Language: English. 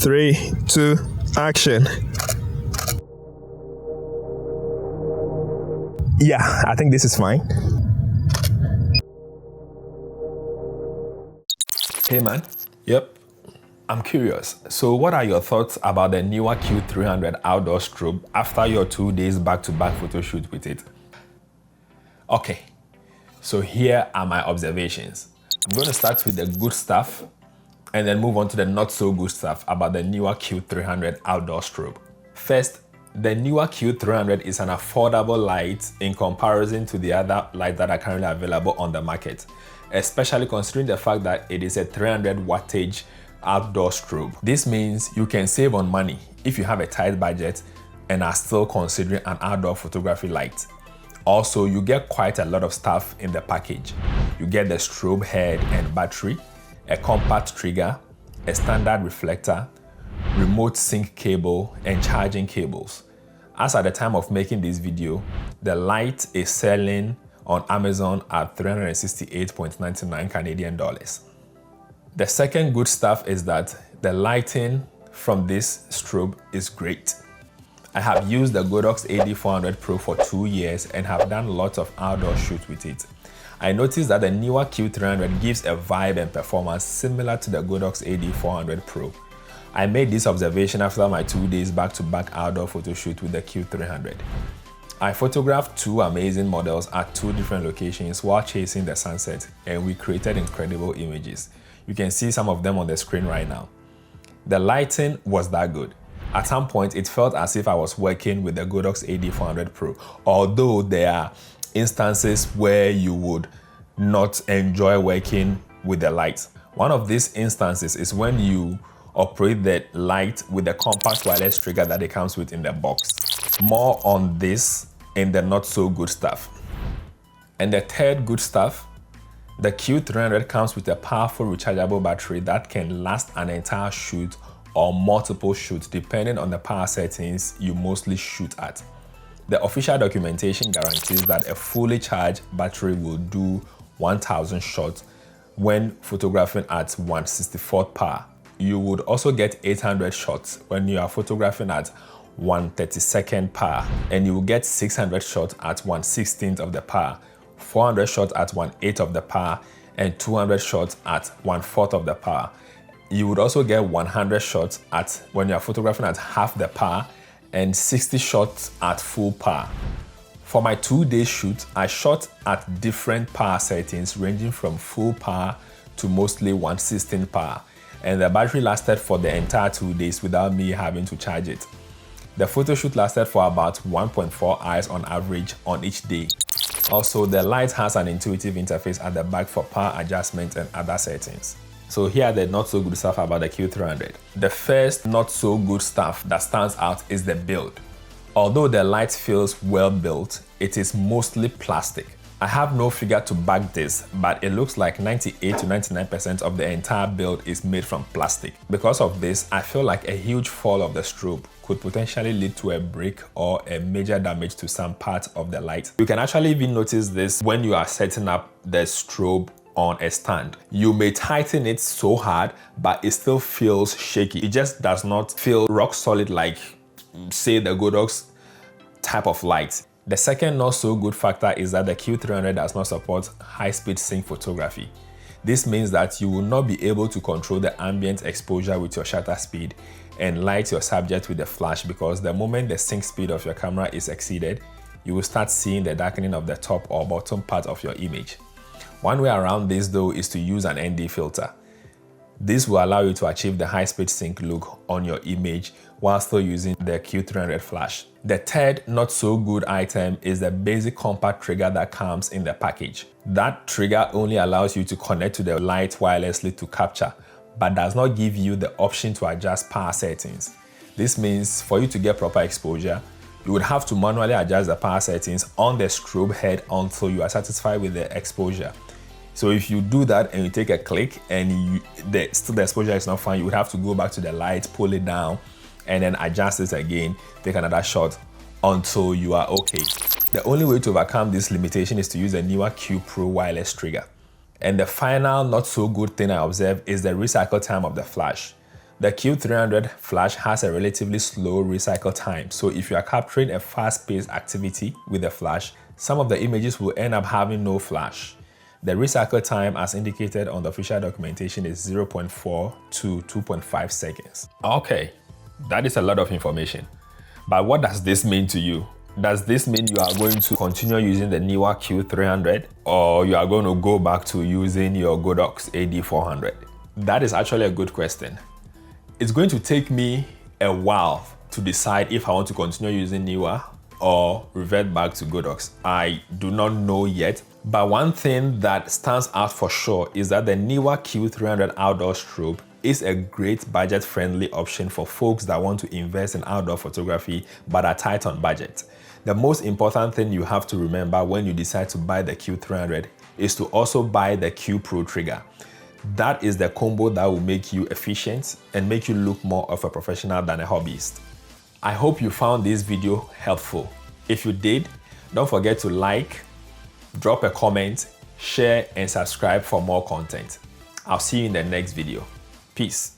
3, 2, action. Yeah, I think this is fine. Hey man. Yep. I'm curious. So what are your thoughts about the Neewer Q300 outdoor strobe after your 2 days back-to-back photo shoot with it? Okay, so here are my observations. I'm going to start with the good stuff and then move on to the not so good stuff about the Neewer Q300 outdoor strobe. First, the Neewer Q300 is an affordable light in comparison to the other lights that are currently available on the market, especially considering the fact that it is a 300 wattage outdoor strobe. This means you can save on money if you have a tight budget and are still considering an outdoor photography light. Also, you get quite a lot of stuff in the package. You get the strobe head and battery, a compact trigger, a standard reflector, remote sync cable, and charging cables. As at the time of making this video, the light is selling on Amazon at $368.99 Canadian dollars. The second good stuff is that the lighting from this strobe is great. I have used the Godox AD400 Pro for 2 years and have done lots of outdoor shoots with it. I noticed that the Neewer Q300 gives a vibe and performance similar to the Godox AD400 Pro. I made this observation after my 2 days back-to-back outdoor photo shoot with the Q300. I photographed 2 amazing models at 2 different locations while chasing the sunset, and we created incredible images. You can see some of them on the screen right now. The lighting was that good. At some point, it felt as if I was working with the Godox AD400 Pro, although there are instances where you would not enjoy working with the light. One of these instances is when you operate the light with the compact wireless trigger that it comes with in the box. More on this in the not so good stuff. And the third good stuff, the Q300 comes with a powerful rechargeable battery that can last an entire shoot or multiple shoots depending on the power settings you mostly shoot at. The official documentation guarantees that a fully charged battery will do 1000 shots when photographing at 1/64th power. You would also get 800 shots when you are photographing at 1/32nd power, and you will get 600 shots at 1/16th of the power, 400 shots at 1/8th of the power, and 200 shots at 1/4th of the power. You would also get 100 shots at when you are photographing at half the power and 60 shots at full power. For my 2-day shoot, I shot at different power settings ranging from full power to mostly 1/16th power, and the battery lasted for the entire 2 days without me having to charge it. The photo shoot lasted for about 1.4 hours on average on each day. Also, the light has an intuitive interface at the back for power adjustment and other settings. So here are the not so good stuff about the Q300. The first not so good stuff that stands out is the build. Although the light feels well built, it is mostly plastic. I have no figure to back this, but it looks like 98 to 99% of the entire build is made from plastic. Because of this, I feel like a huge fall of the strobe could potentially lead to a break or a major damage to some part of the light. You can actually even notice this when you are setting up the strobe on a stand. You may tighten it so hard, but it still feels shaky. It just does not feel rock solid like, say, the Godox type of light. The second not so good factor is that the Q300 does not support high-speed sync photography. This means that you will not be able to control the ambient exposure with your shutter speed and light your subject with the flash, because the moment the sync speed of your camera is exceeded, you will start seeing the darkening of the top or bottom part of your image. One way around this though is to use an ND filter. This will allow you to achieve the high-speed sync look on your image while still using the Q300 flash. The third not so good item is the basic compact trigger that comes in the package. That trigger only allows you to connect to the light wirelessly to capture, but does not give you the option to adjust power settings. This means for you to get proper exposure, you would have to manually adjust the power settings on the strobe head until you are satisfied with the exposure. So if you do that and you take a click and still the exposure is not fine, you would have to go back to the light, pull it down, and then adjust it again, take another shot until you are okay. The only way to overcome this limitation is to use a Neewer Q Pro wireless trigger. And the final not so good thing I observed is the recycle time of the flash. The Q300 flash has a relatively slow recycle time, so if you are capturing a fast-paced activity with a flash, some of the images will end up having no flash. The recycle time, as indicated on the official documentation, is 0.4 to 2.5 seconds. Okay, that is a lot of information. But what does this mean to you? Does this mean you are going to continue using the Neewer Q300, or you are going to go back to using your Godox AD400? That is actually a good question. It's going to take me a while to decide if I want to continue using Neewer or revert back to Godox. I do not know yet, but one thing that stands out for sure is that the Neewer Q300 outdoor strobe is a great budget-friendly option for folks that want to invest in outdoor photography but are tight on budget. The most important thing you have to remember when you decide to buy the Q300 is to also buy the Q Pro trigger. That is the combo that will make you efficient and make you look more of a professional than a hobbyist. I hope you found this video helpful. If you did, don't forget to like, drop a comment, share, and subscribe for more content. I'll see you in the next video. Peace.